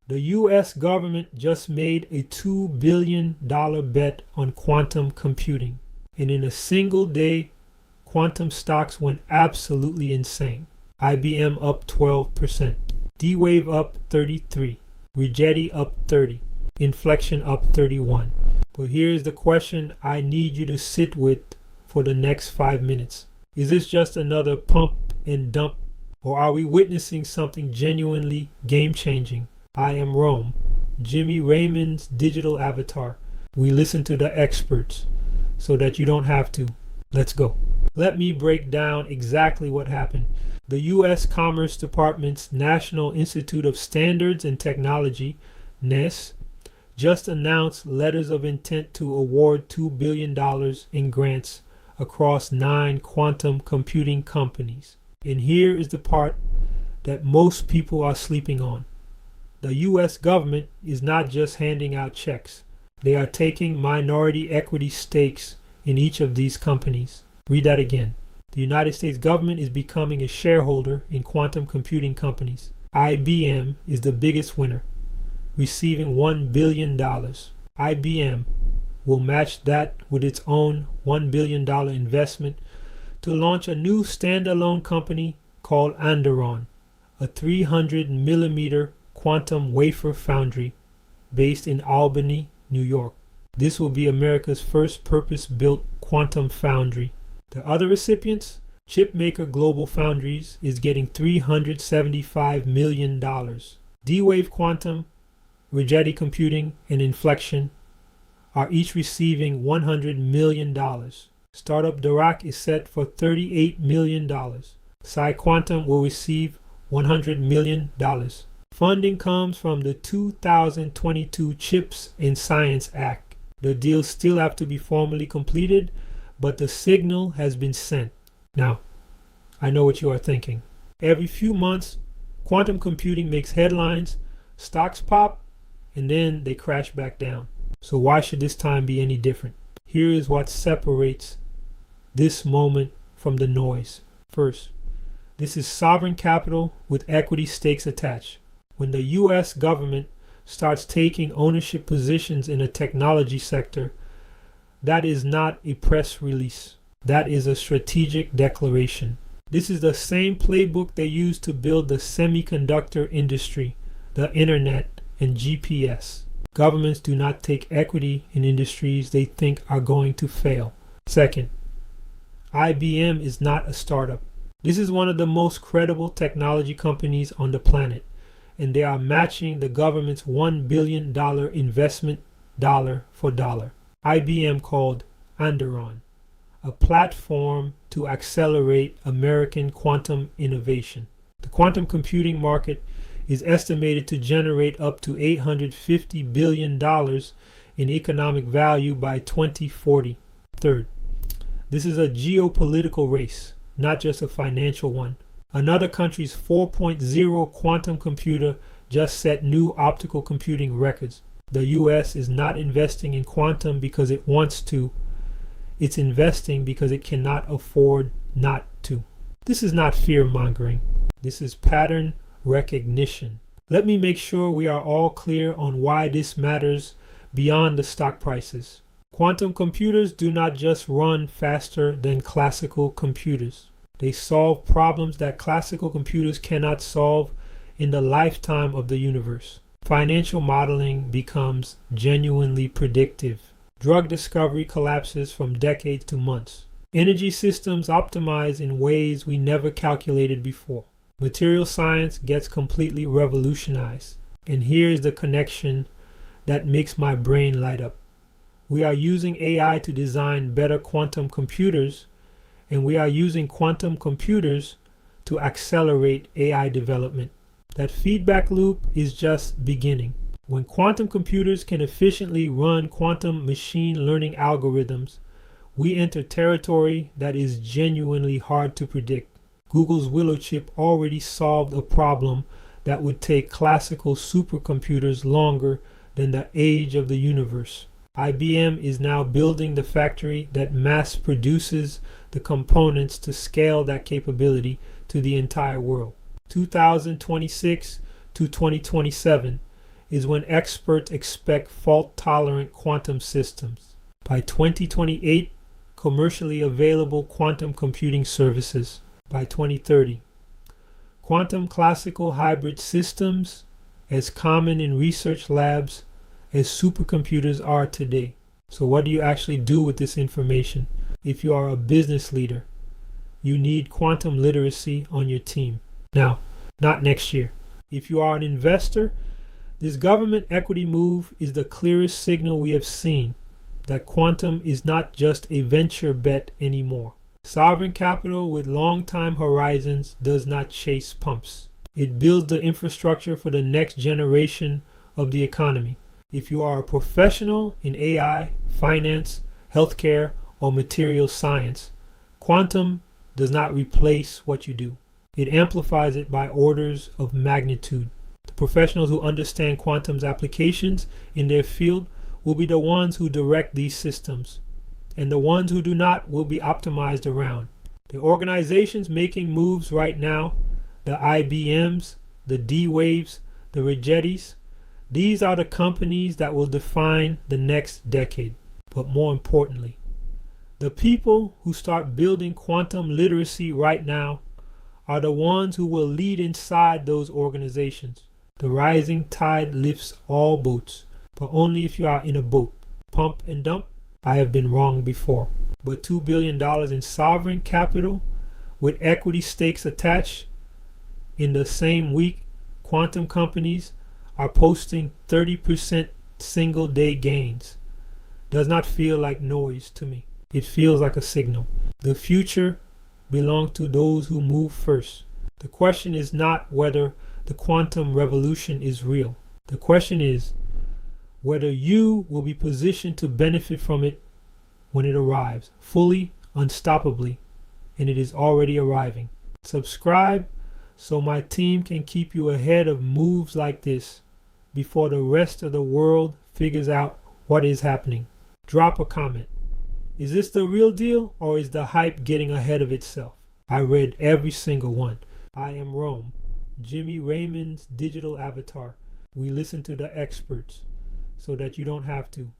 The US government just made a $2 billion bet on quantum computing. And in a single day, quantum stocks went absolutely insane. IBM up 12%, D-Wave up 33%, Rigetti up 30%, Infleqtion up 31%. But here's the question I need you to sit with for the next 5 minutes. Is this just another pump and dump, or are we witnessing something genuinely game-changing? I am Rome, Jimmy Raymond's digital avatar. We listen to the experts so that you don't have to. Let's go. Let me break down exactly what happened. The U.S. Commerce Department's National Institute of Standards and Technology, NIST, just announced letters of intent to award $2 billion in grants across 9 quantum computing companies. And here is the part that most people are sleeping on. The U.S. government is not just handing out checks. They are taking minority equity stakes in each of these companies. Read that again. The United States government is becoming a shareholder in quantum computing companies. IBM is the biggest winner, receiving $1 billion. IBM will match that with its own $1 billion investment to launch a new standalone company called Anderon, a 300 millimeter quantum wafer foundry based in Albany, New York. This will be America's first purpose-built quantum foundry. The other recipients, chipmaker Global Foundries is getting $375 million. D-Wave Quantum, Rigetti Computing, and Infleqtion are each receiving $100 million. Startup Dirac is set for $38 million. PsiQuantum will receive $100 million. Funding comes from the 2022 CHIPS and Science Act. The deals still have to be formally completed, but the signal has been sent. Now, I know what you are thinking. Every few months, quantum computing makes headlines, stocks pop, and then they crash back down. So why should this time be any different? Here is what separates this moment from the noise. First, this is sovereign capital with equity stakes attached. When the US government starts taking ownership positions in the technology sector, that is not a press release. That is a strategic declaration. This is the same playbook they used to build the semiconductor industry, the internet, and GPS. Governments do not take equity in industries they think are going to fail. Second, IBM is not a startup. This is one of the most credible technology companies on the planet, and they are matching the government's $1 billion investment dollar for dollar. IBM called Anderon, a platform to accelerate American quantum innovation. The quantum computing market is estimated to generate up to $850 billion in economic value by 2040. Third, this is a geopolitical race, not just a financial one. Another country's 4.0 quantum computer just set new optical computing records. The US is not investing in quantum because it wants to. It's investing because it cannot afford not to. This is not fear-mongering. This is pattern recognition. Let me make sure we are all clear on why this matters beyond the stock prices. Quantum computers do not just run faster than classical computers. They solve problems that classical computers cannot solve in the lifetime of the universe. Financial modeling becomes genuinely predictive. Drug discovery collapses from decades to months. Energy systems optimize in ways we never calculated before. Material science gets completely revolutionized. And here's the connection that makes my brain light up. We are using AI to design better quantum computers, and we are using quantum computers to accelerate AI development. That feedback loop is just beginning. When quantum computers can efficiently run quantum machine learning algorithms, we enter territory that is genuinely hard to predict. Google's Willow chip already solved a problem that would take classical supercomputers longer than the age of the universe. IBM is now building the factory that mass produces the components to scale that capability to the entire world. 2026 to 2027 is when experts expect fault-tolerant quantum systems. By 2028, commercially available quantum computing services. By 2030, quantum classical hybrid systems as common in research labs as supercomputers are today. So what do you actually do with this information? If you are a business leader, you need quantum literacy on your team. Now, not next year. If you are an investor, this government equity move is the clearest signal we have seen that quantum is not just a venture bet anymore. Sovereign capital with long time horizons does not chase pumps. It builds the infrastructure for the next generation of the economy. If you are a professional in AI, finance, healthcare, or material science, quantum does not replace what you do. It amplifies it by orders of magnitude. The professionals who understand quantum's applications in their field will be the ones who direct these systems, and the ones who do not will be optimized around. The organizations making moves right now, the IBMs, the D-Waves, the Rigettis, these are the companies that will define the next decade. But more importantly, the people who start building quantum literacy right now are the ones who will lead inside those organizations. The rising tide lifts all boats, but only if you are in a boat. Pump and dump, I have been wrong before. But $2 billion in sovereign capital with equity stakes attached, in the same week, quantum companies are posting 30% single day gains. Does not feel like noise to me. It feels like a signal. The future belongs to those who move first. The question is not whether the quantum revolution is real. The question is whether you will be positioned to benefit from it when it arrives, fully, unstoppably, and it is already arriving. Subscribe so my team can keep you ahead of moves like this before the rest of the world figures out what is happening. Drop a comment. Is this the real deal, or is the hype getting ahead of itself? I read every single one. I am Rome, Jimmy Raymond's digital avatar. We listen to the experts so that you don't have to.